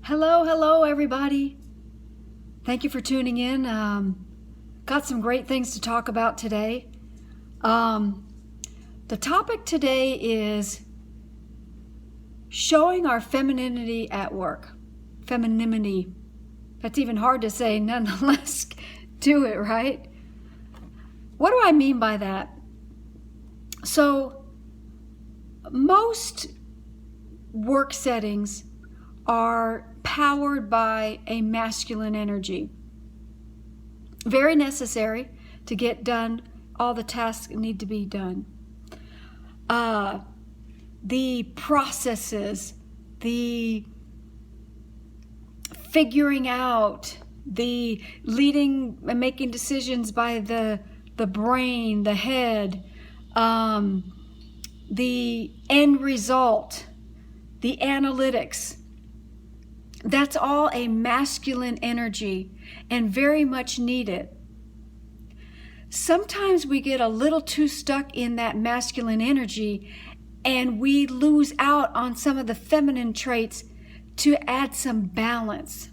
Hello, everybody. Thank you for tuning in. Got some great things to talk about today. The topic today is showing our femininity at work. Femininity. That's even hard to say, nonetheless, do it, right? What do I mean by that? So, most work settings are powered by a masculine energy. Very necessary to get done all the tasks that need to be done. The processes, the figuring out, the leading and making decisions by the brain, the head, the end result, the analytics. That's all a masculine energy and very much needed. Sometimes we get a little too stuck in that masculine energy and we lose out on some of the feminine traits to add some balance.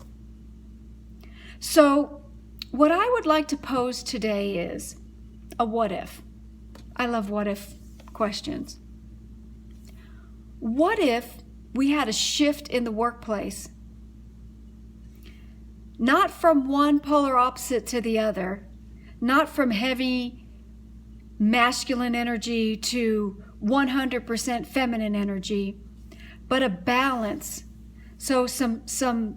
So what I would like to pose today is a what if. I love what if questions. What if we had a shift in the workplace? Not from one polar opposite to the other, not from heavy masculine energy to 100% feminine energy, but a balance. So some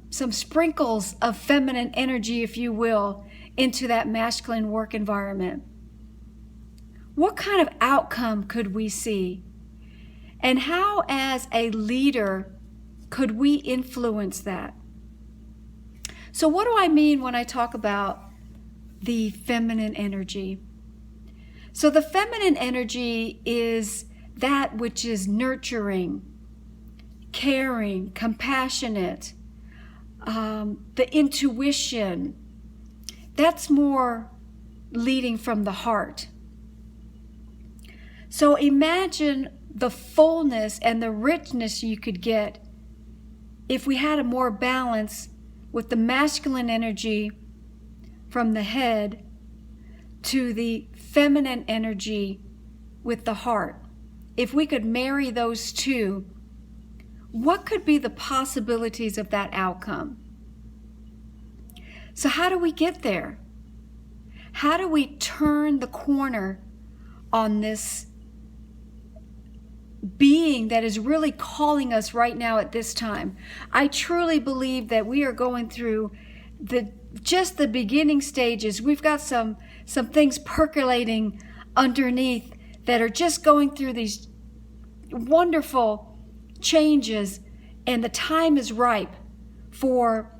sprinkles of feminine energy, if you will, into that masculine work environment. What kind of outcome could we see? And how, as a leader, could we influence that? So what do I mean when I talk about the feminine energy? So the feminine energy is that which is nurturing, caring, compassionate, the intuition. That's more leading from the heart. So imagine the fullness and the richness you could get if we had a more balance with the masculine energy from the head to the feminine energy with the heart. If we could marry those two, what could be the possibilities of that outcome? So how do we get there? How do we turn the corner on this being that is really calling us right now at this time? I truly believe that we are going through just the beginning stages. We've got some things percolating underneath that are just going through these wonderful changes, and the time is ripe for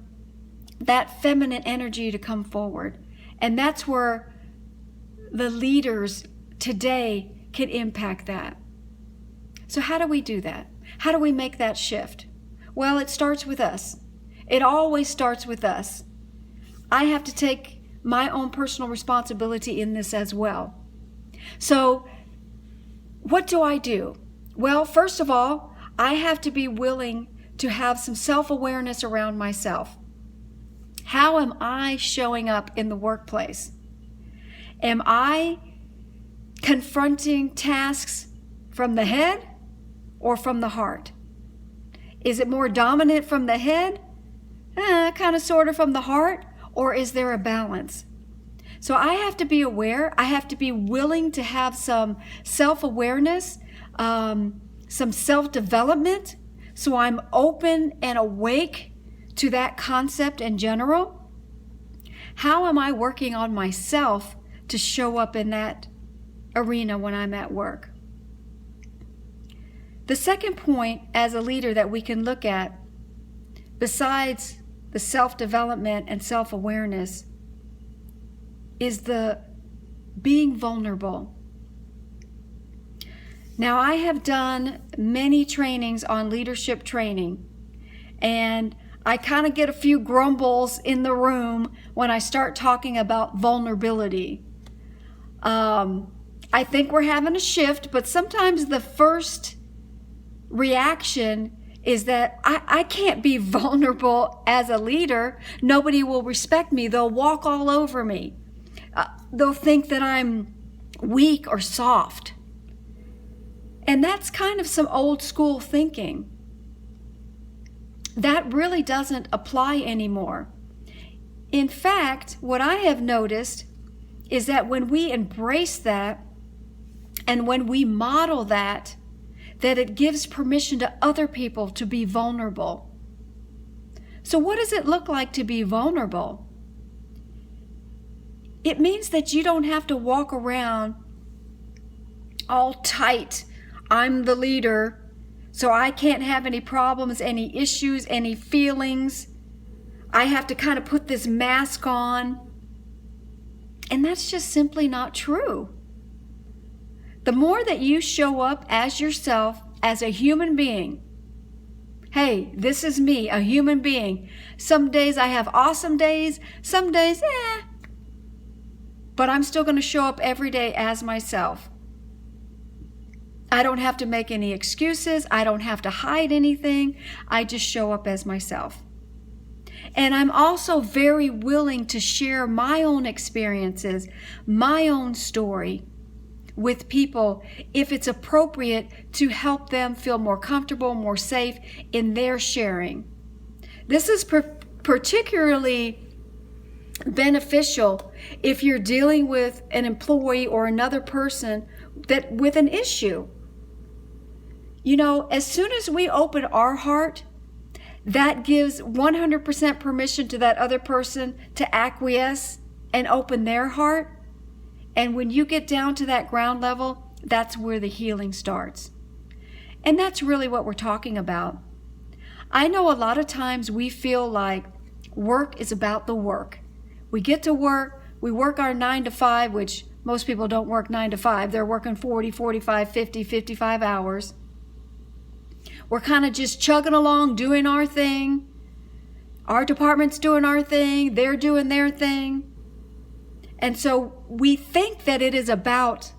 that feminine energy to come forward. And that's where the leaders today can impact that. So how do we do that? How do we make that shift? Well, it starts with us. It always starts with us. I have to take my own personal responsibility in this as well. So what do I do? Well, first of all, I have to be willing to have some self-awareness around myself. How am I showing up in the workplace? Am I confronting tasks from the head or from the heart? Is it more dominant from the head, kind of sort of from the heart, or is there a balance? So I have to be aware. I have to be willing to have some self-awareness, some self-development, so I'm open and awake to that concept in general. How am I working on myself to show up in that arena when I'm at work? The second point as a leader that we can look at, besides the self-development and self-awareness, is the being vulnerable. Now, I have done many trainings on leadership training, and I kind of get a few grumbles in the room when I start talking about vulnerability. I think we're having a shift, but sometimes the first reaction is that I can't be vulnerable as a leader. Nobody will respect me. They'll walk all over me. They'll think that I'm weak or soft. And that's kind of some old school thinking. That really doesn't apply anymore. In fact, what I have noticed is that when we embrace that and when we model that it gives permission to other people to be vulnerable. So what does it look like to be vulnerable? It means that you don't have to walk around all tight. I'm the leader, so I can't have any problems, any issues, any feelings. I have to kind of put this mask on. And that's just simply not true. The more that you show up as yourself, as a human being, hey, this is me, a human being. Some days I have awesome days, some days, but I'm still going to show up every day as myself. I don't have to make any excuses. I don't have to hide anything. I just show up as myself. And I'm also very willing to share my own experiences, my own story with people if it's appropriate to help them feel more comfortable, more safe in their sharing. This is particularly beneficial if you're dealing with an employee or another person that with an issue. You know, as soon as we open our heart, that gives 100% permission to that other person to acquiesce and open their heart. And when you get down to that ground level, that's where the healing starts. And that's really what we're talking about. I know a lot of times we feel like work is about the work. We get to work, we work our 9 to 5, which most people don't work 9 to 5. They're working 40, 45, 50, 55 hours. We're kind of just chugging along, doing our thing. Our department's doing our thing. They're doing their thing. And so we think that it is about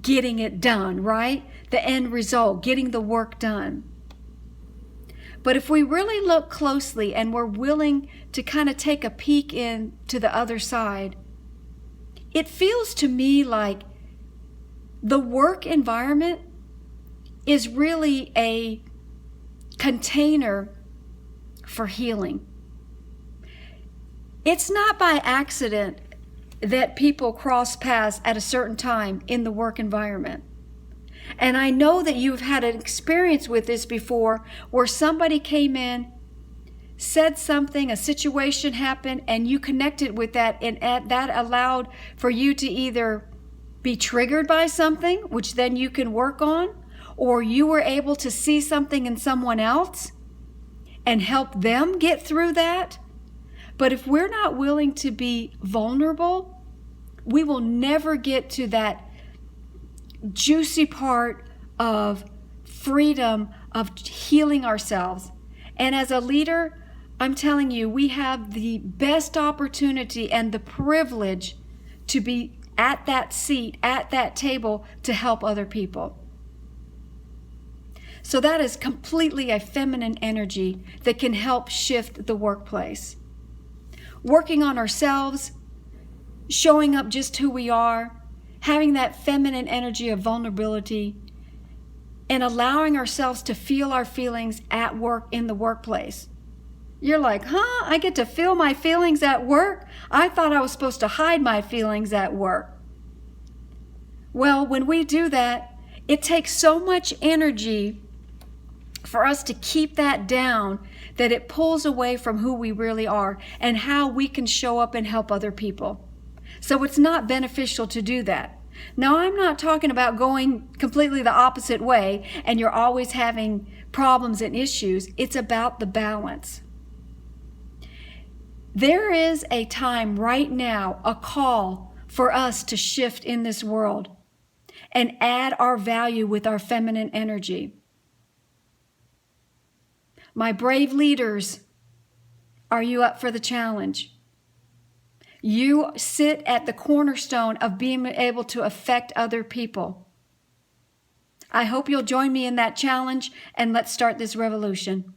getting it done, right? The end result, getting the work done. But if we really look closely and we're willing to kind of take a peek into the other side, it feels to me like the work environment is really a container for healing. It's not by accident that people cross paths at a certain time in the work environment. And I know that you've had an experience with this before where somebody came in, said something, a situation happened, and you connected with that, and that allowed for you to either be triggered by something, which then you can work on, or you were able to see something in someone else and help them get through that. But if we're not willing to be vulnerable, we will never get to that juicy part of freedom, of healing ourselves. And as a leader, I'm telling you, we have the best opportunity and the privilege to be at that seat, at that table, to help other people. So that is completely a feminine energy that can help shift the workplace. Working on ourselves, showing up just who we are, having that feminine energy of vulnerability, and allowing ourselves to feel our feelings at work in the workplace. You're like, I get to feel my feelings at work? I thought I was supposed to hide my feelings at work. Well, when we do that, it takes so much energy for us to keep that down that it pulls away from who we really are and how we can show up and help other people. So it's not beneficial to do that. Now, I'm not talking about going completely the opposite way and you're always having problems and issues. It's about the balance. There is a time right now, a call for us to shift in this world and add our value with our feminine energy. My brave leaders, are you up for the challenge? You sit at the cornerstone of being able to affect other people. I hope you'll join me in that challenge, and let's start this revolution.